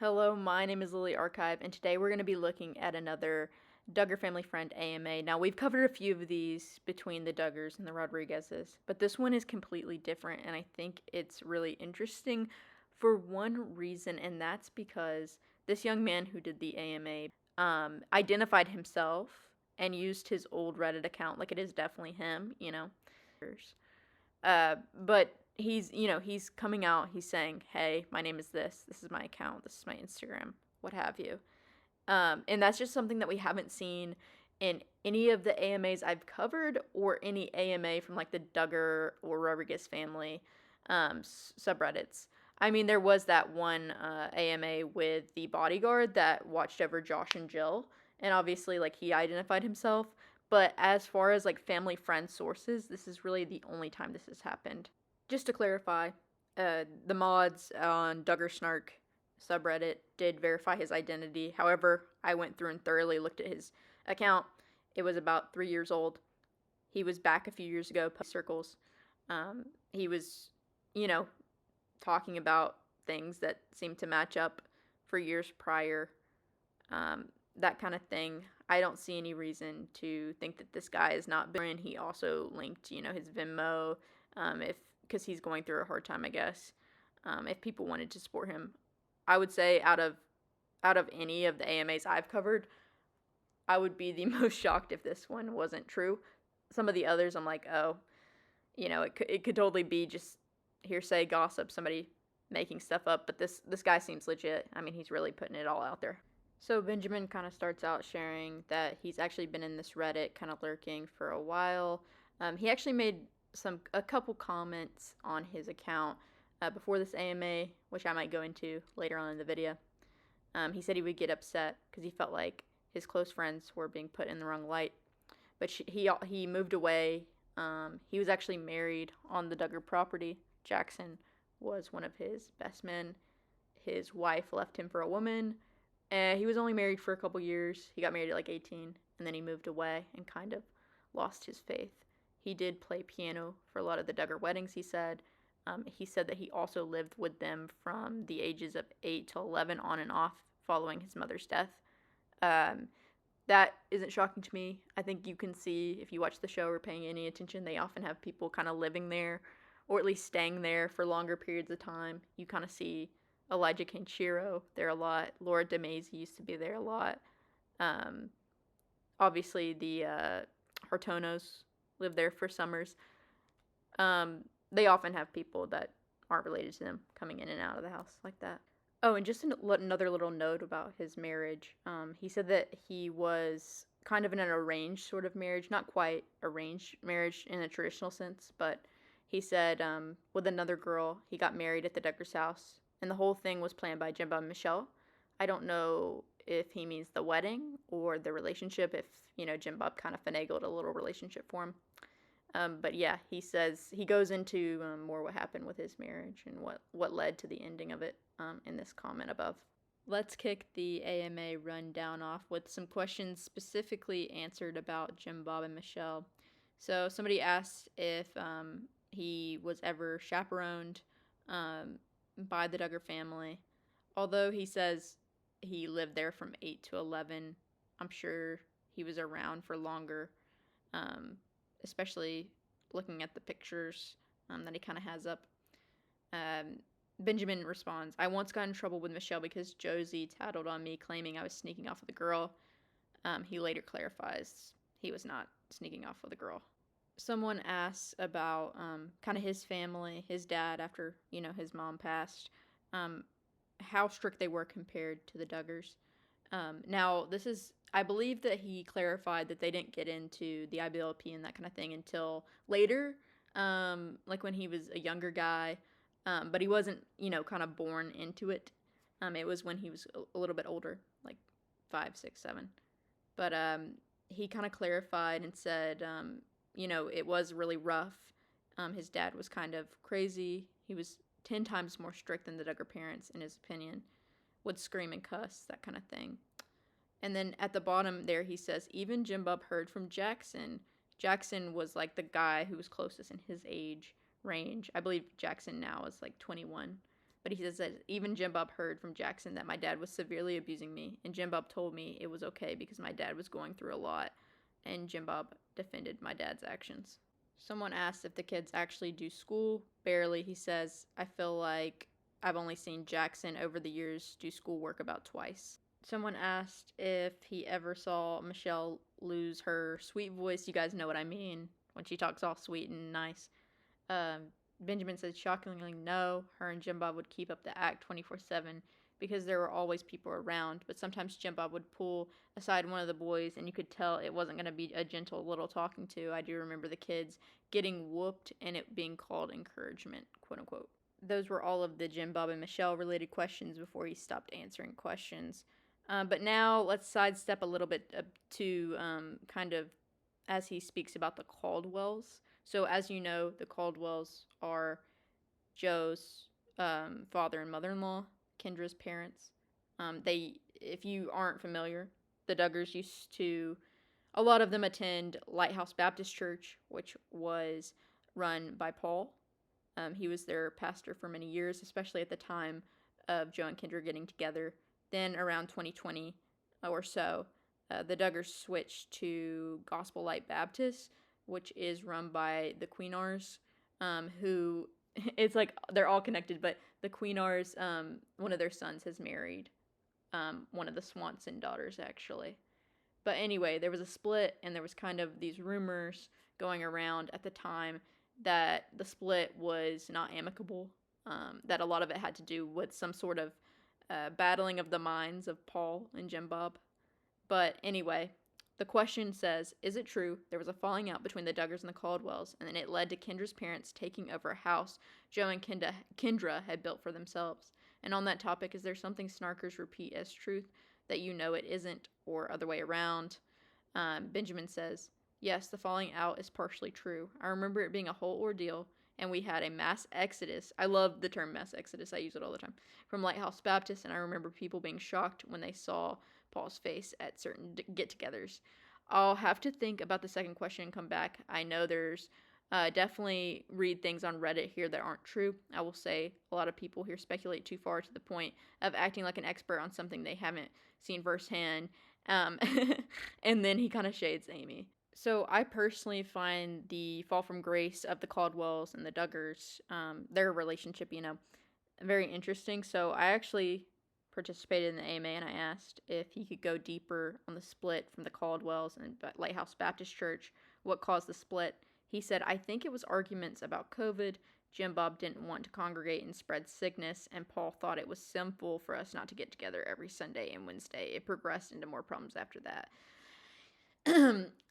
Hello, my name is Lily Archive, and today we're going to be looking at another Duggar Family Friend AMA. Now, we've covered a few of these between the Duggars and the Rodriguezes, but this one is completely different, and I think it's really interesting for one reason, and that's because this young man who did the AMA identified himself and used his old Reddit account, like it is definitely him, but he's coming out, he's saying, hey, my name is this is my account, this is my Instagram, what have you. And that's just something that we haven't seen in any of the AMAs I've covered or any AMA from like the Duggar or Rodriguez family subreddits. I mean, there was that one AMA with the bodyguard that watched over Josh and Jill, and obviously, like, he identified himself. But as far as like family friend sources, this is really the only time this has happened. Just to clarify, the mods on Duggar Snark subreddit did verify his identity. However, I went through and thoroughly looked at his account. It was about 3 years old. He was back a few years ago, circles. He was, talking about things that seemed to match up for years prior. That kind of thing. I don't see any reason to think that this guy is not been. He also linked, his Venmo, because he's going through a hard time, I guess. If people wanted to support him, I would say out of any of the AMAs I've covered, I would be the most shocked if this one wasn't true. Some of the others, I'm like, oh, it could totally be just hearsay, gossip, somebody making stuff up. But this guy seems legit. I mean, he's really putting it all out there. So Benjamin kind of starts out sharing that he's actually been in this Reddit kind of lurking for a while. He actually made a couple comments on his account before this AMA, which I might go into later on in the video. He said he would get upset because he felt like his close friends were being put in the wrong light. But he moved away. He was actually married on the Duggar property. Jackson was one of his best men. His wife left him for a woman. He was only married for a couple years. He got married at like 18, and then he moved away and kind of lost his faith. He did play piano for a lot of the Duggar weddings, he said. He said that he also lived with them from the ages of 8 to 11 on and off following his mother's death. That isn't shocking to me. I think you can see, if you watch the show or paying any attention, they often have people kind of living there, or at least staying there for longer periods of time. You kind of see Elijah Kenshiro there a lot. Laura DeMazy used to be there a lot. Obviously, the Hartonos live there for summers. They often have people that aren't related to them coming in and out of the house like that. Oh, and just another little note about his marriage. He said that he was kind of in an arranged sort of marriage. Not quite arranged marriage in a traditional sense, but he said with another girl, he got married at the Duggars' house. And the whole thing was planned by Jimbo and Michelle. I don't know if he means the wedding or the relationship, if, Jim Bob kind of finagled a little relationship for him. But yeah, he says, he goes into more what happened with his marriage and what led to the ending of it in this comment above. Let's kick the AMA rundown off with some questions specifically answered about Jim Bob and Michelle. So somebody asked if he was ever chaperoned by the Duggar family. Although he says he lived there from 8 to 11, I'm sure he was around for longer, especially looking at the pictures that he kind of has up. Benjamin responds, I once got in trouble with Michelle because Josie tattled on me claiming I was sneaking off with a girl. He later clarifies he was not sneaking off with a girl. Someone asks about kind of his family, his dad after, his mom passed, how strict they were compared to the Duggars. Now, I believe that he clarified that they didn't get into the IBLP and that kind of thing until later, like when he was a younger guy, but he wasn't, kind of born into it. It was when he was a little bit older, like 5, 6, 7. But he kind of clarified and said, it was really rough. His dad was kind of crazy. He was 10 times more strict than the Duggar parents, in his opinion. Would scream and cuss, that kind of thing. And then at the bottom there, he says, even Jim Bob heard from Jackson. Jackson was like the guy who was closest in his age range. I believe Jackson now is like 21. But he says that even Jim Bob heard from Jackson that my dad was severely abusing me, and Jim Bob told me it was okay because my dad was going through a lot, and Jim Bob defended my dad's actions. Someone asked if the kids actually do school. Barely, he says. I feel like I've only seen Jackson over the years do schoolwork about twice. Someone asked if he ever saw Michelle lose her sweet voice. You guys know what I mean when she talks all sweet and nice. Um, Benjamin said, shockingly, no. Her and Jim Bob would keep up the act 24/7 because there were always people around. But sometimes Jim Bob would pull aside one of the boys, and you could tell it wasn't going to be a gentle little talking to. I do remember the kids getting whooped and it being called encouragement, quote unquote. Those were all of the Jim Bob and Michelle related questions before he stopped answering questions. But now let's sidestep a little bit to kind of as he speaks about the Caldwells. So, as you know, the Caldwells are Joe's father and mother-in-law, Kendra's parents. If you aren't familiar, the Duggars used to, a lot of them attend Lighthouse Baptist Church, which was run by Paul. He was their pastor for many years, especially at the time of Joe and Kendra getting together. Then around 2020 or so, the Duggars switched to Gospel Light Baptist, which is run by the Queenars, who, it's like they're all connected, but the Queenars, one of their sons has married one of the Swanson daughters, actually. But anyway, there was a split, and there was kind of these rumors going around at the time that the split was not amicable, that a lot of it had to do with some sort of battling of the minds of Paul and Jim Bob. But anyway, the question says, is it true there was a falling out between the Duggars and the Caldwells, and then it led to Kendra's parents taking over a house Joe and Kendra had built for themselves? And on that topic, is there something snarkers repeat as truth that you know it isn't, or other way around? Benjamin says, yes, the falling out is partially true. I remember it being a whole ordeal, and we had a mass exodus. I love the term mass exodus. I use it all the time. From Lighthouse Baptist, and I remember people being shocked when they saw Paul's face at certain get-togethers. I'll have to think about the second question and come back. I know there's definitely read things on Reddit here that aren't true. I will say a lot of people here speculate too far to the point of acting like an expert on something they haven't seen firsthand. And then he kind of shades Amy. So I personally find the fall from grace of the Caldwells and the Duggars, their relationship, very interesting. So I actually participated in the AMA, and I asked if he could go deeper on the split from the Caldwells and Lighthouse Baptist Church, what caused the split. He said, I think it was arguments about COVID. Jim Bob didn't want to congregate and spread sickness, and Paul thought it was sinful for us not to get together every Sunday and Wednesday. It progressed into more problems after that.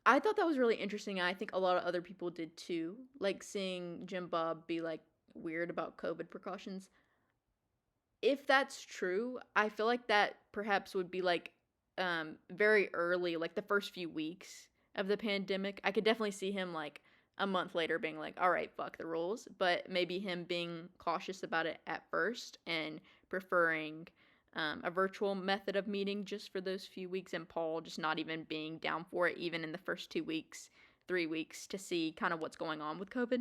I thought that was really interesting, and I think a lot of other people did too. Like seeing Jim Bob be like weird about COVID precautions. If that's true, I feel like that perhaps would be like very early, like the first few weeks of the pandemic. I could definitely see him like a month later being like, all right, fuck the rules. But maybe him being cautious about it at first and preferring a virtual method of meeting just for those few weeks, and Paul just not even being down for it, even in the first 2 weeks, 3 weeks, to see kind of what's going on with COVID.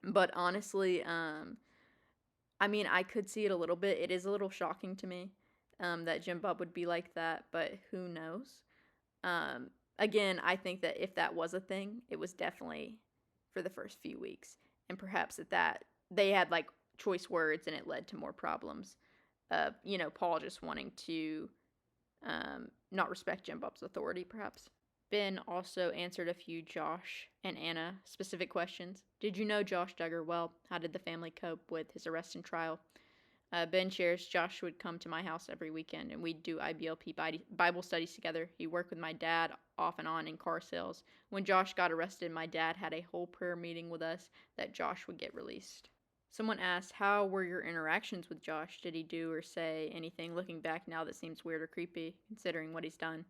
But honestly, I mean, I could see it a little bit. It is a little shocking to me that Jim Bob would be like that, but who knows? Again, I think that if that was a thing, it was definitely for the first few weeks. And perhaps that they had like choice words and it led to more problems of, Paul just wanting to not respect Jim Bob's authority, perhaps. Ben also answered a few Josh and Anna specific questions. Did you know Josh Duggar well? How did the family cope with his arrest and trial? Ben shares Josh would come to my house every weekend, and we'd do IBLP Bible studies together. He worked with my dad off and on in car sales. When Josh got arrested, my dad had a whole prayer meeting with us that Josh would get released. Someone asked, how were your interactions with Josh? Did he do or say anything looking back now that seems weird or creepy, considering what he's done?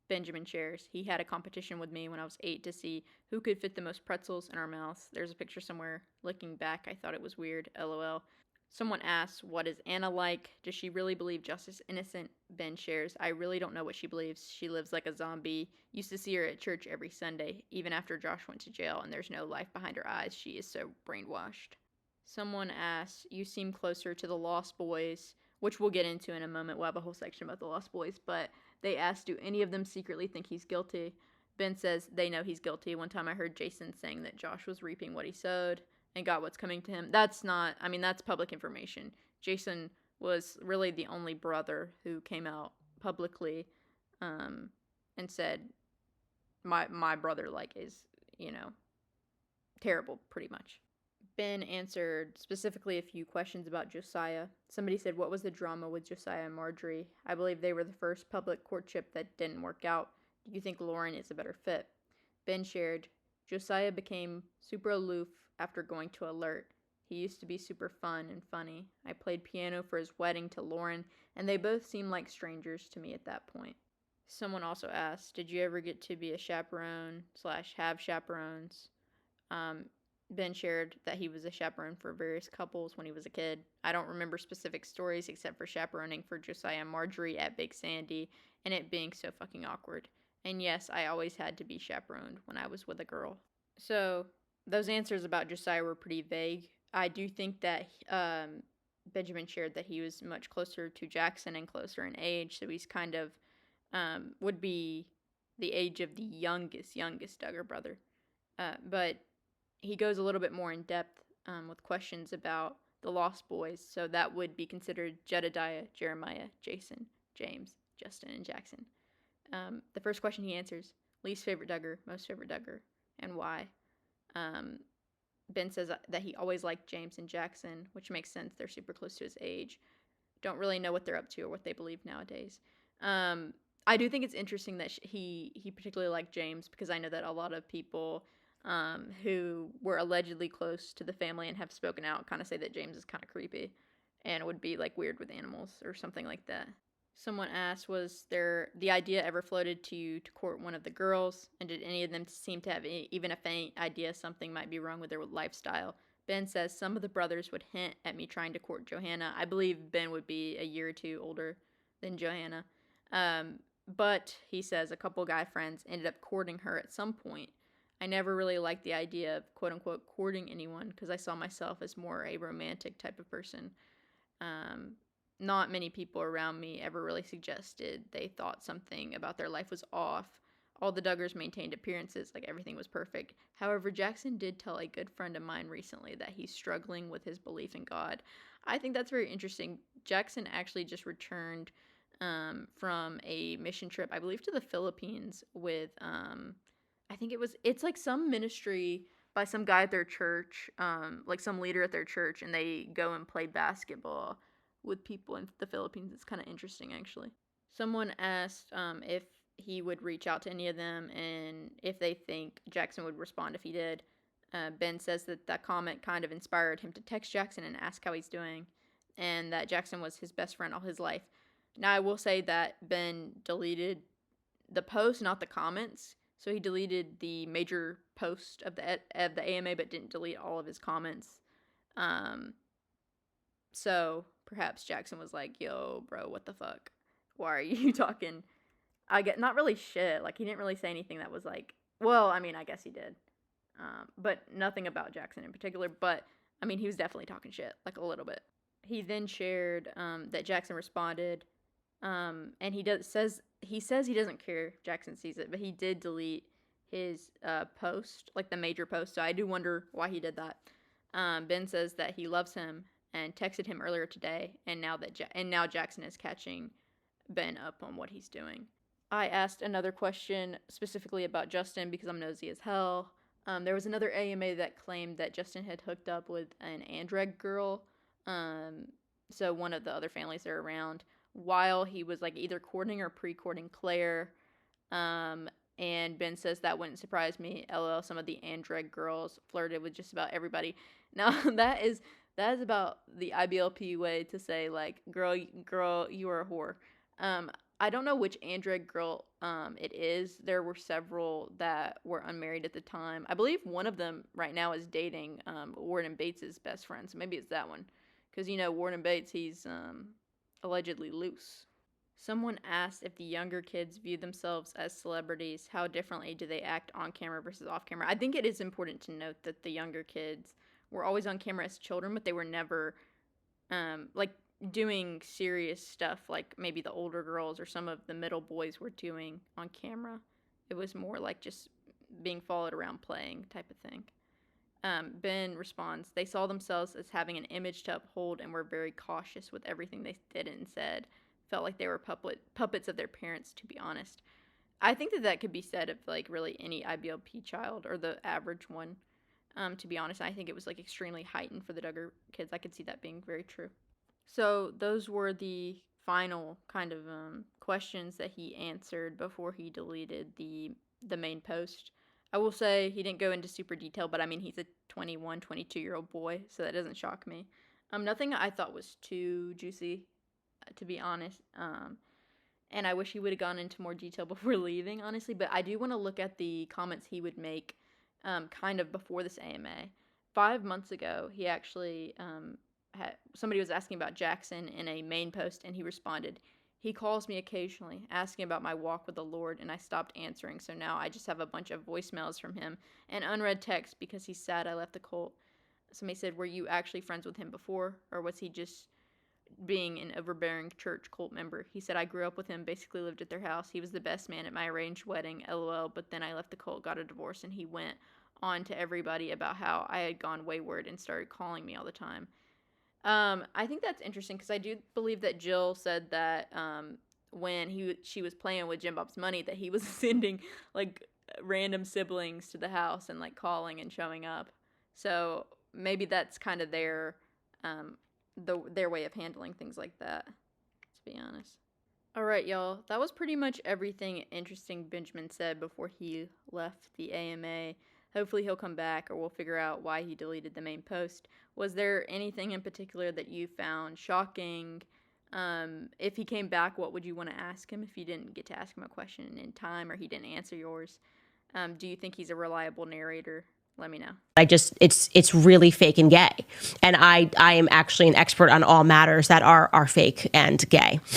Benjamin shares, he had a competition with me when I was 8 to see who could fit the most pretzels in our mouths. There's a picture somewhere. Looking back, I thought it was weird, lol. Someone asks, what is Anna like? Does she really believe Josh is innocent? Ben shares, I really don't know what she believes. She lives like a zombie. Used to see her at church every Sunday, even after Josh went to jail, and there's no life behind her eyes. She is so brainwashed. Someone asked, you seem closer to the Lost Boys, which we'll get into in a moment. We'll have a whole section about the Lost Boys, but they asked, do any of them secretly think he's guilty? Ben says they know he's guilty. One time I heard Jason saying that Josh was reaping what he sowed and got what's coming to him. That's not, I mean, that's public information. Jason was really the only brother who came out publicly and said, my brother, like, is, terrible, pretty much. Ben answered specifically a few questions about Josiah. Somebody said, what was the drama with Josiah and Marjorie? I believe they were the first public courtship that didn't work out. Do you think Lauren is a better fit? Ben shared, Josiah became super aloof after going to Alert. He used to be super fun and funny. I played piano for his wedding to Lauren, and they both seemed like strangers to me at that point. Someone also asked, did you ever get to be a chaperone / have chaperones? Ben shared that he was a chaperone for various couples when he was a kid. I don't remember specific stories except for chaperoning for Josiah and Marjorie at Big Sandy and it being so fucking awkward. And yes, I always had to be chaperoned when I was with a girl. So, those answers about Josiah were pretty vague. I do think that Benjamin shared that he was much closer to Jackson and closer in age, so he's kind of would be the age of the youngest Duggar brother. But he goes a little bit more in depth with questions about the Lost Boys, so that would be considered Jedediah, Jeremiah, Jason, James, Justin, and Jackson. The first question he answers, least favorite Duggar, most favorite Duggar, and why. Ben says that he always liked James and Jackson, which makes sense. They're super close to his age. Don't really know what they're up to or what they believe nowadays. I do think it's interesting that he particularly liked James because I know that a lot of people who were allegedly close to the family and have spoken out kind of say that James is kind of creepy and would be like weird with animals or something like that. Someone asked, was there the idea ever floated to you to court one of the girls, and did any of them seem to have even a faint idea something might be wrong with their lifestyle? Ben says some of the brothers would hint at me trying to court Johanna. I believe Ben would be a year or two older than Johanna. But he says a couple guy friends ended up courting her at some point. I never really liked the idea of quote-unquote courting anyone because I saw myself as more a romantic type of person. Not many people around me ever really suggested they thought something about their life was off. All the Duggars maintained appearances like everything was perfect. However, Jackson did tell a good friend of mine recently that he's struggling with his belief in God. I think that's very interesting. Jackson actually just returned from a mission trip, I believe to the Philippines with, I think it's like some ministry by some guy at their church, like some leader at their church, and they go and play basketball with people in the Philippines. It's kind of interesting, actually. Someone asked if he would reach out to any of them and if they think Jackson would respond if he did. Ben says that comment kind of inspired him to text Jackson and ask how he's doing, and that Jackson was his best friend all his life. Now, I will say that Ben deleted the post, not the comments. So he deleted the major post of the AMA, but didn't delete all of his comments. So perhaps Jackson was like, yo, bro, what the fuck? Why are you talking? I get not really shit. Like, he didn't really say anything that was like, well, I mean, I guess he did. But nothing about Jackson in particular. But, I mean, he was definitely talking shit, like a little bit. He then shared that Jackson responded. And he says he doesn't care if Jackson sees it, but he did delete his post, like the major post. So I do wonder why he did that. Ben says that he loves him and texted him earlier today, and now Jackson is catching Ben up on what he's doing. I asked another question specifically about Justin because I'm nosy as hell. There was another AMA that claimed that Justin had hooked up with an Andreg girl, so one of the other families are around, while he was like either courting or pre-courting Claire. And Ben says that wouldn't surprise me. LL, some of the Andreg girls flirted with just about everybody. Now that is about the IBLP way to say like, girl, you are a whore. I don't know which Andreg girl it is. There were several that were unmarried at the time. I believe one of them right now is dating Warden Bates' best friend, so maybe it's that one. Because, Warden Bates, he's allegedly loose. Someone asked if the younger kids view themselves as celebrities, how differently do they act on camera versus off camera? I think it is important to note that the younger kids were always on camera as children, but they were never like doing serious stuff like maybe the older girls or some of the middle boys were doing on camera. It was more like just being followed around playing type of thing. Ben responds, they saw themselves as having an image to uphold and were very cautious with everything they did and said. Felt like they were puppets of their parents, to be honest. I think that could be said of like really any IBLP child or the average one. To be honest, I think it was like extremely heightened for the Duggar kids. I could see that being very true. So those were the final kind of questions that he answered before he deleted the main post. I will say he didn't go into super detail, but I mean, he's a 21, 22-year-old boy, so that doesn't shock me. Nothing I thought was too juicy, to be honest. And I wish he would have gone into more detail before leaving, honestly. But I do want to look at the comments he would make kind of before this AMA. 5 months ago, he actually somebody was asking about Jackson in a main post, and he responded, he calls me occasionally, asking about my walk with the Lord, and I stopped answering, so now I just have a bunch of voicemails from him and unread text because he's sad I left the cult. Somebody said, were you actually friends with him before, or was he just being an overbearing church cult member? He said, I grew up with him, basically lived at their house. He was the best man at my arranged wedding, lol, but then I left the cult, got a divorce, and he went on to everybody about how I had gone wayward and started calling me all the time. I think that's interesting because I do believe that Jill said that when she was playing with Jim Bob's money that he was sending like random siblings to the house and like calling and showing up. So maybe that's kind of their way of handling things like that, to be honest. All right, y'all. That was pretty much everything interesting Benjamin said before he left the AMA. Hopefully he'll come back, or we'll figure out why he deleted the main post. Was there anything in particular that you found shocking? If he came back, what would you want to ask him if you didn't get to ask him a question in time or he didn't answer yours? Do you think he's a reliable narrator? Let me know. It's really fake and gay. And I am actually an expert on all matters that are fake and gay.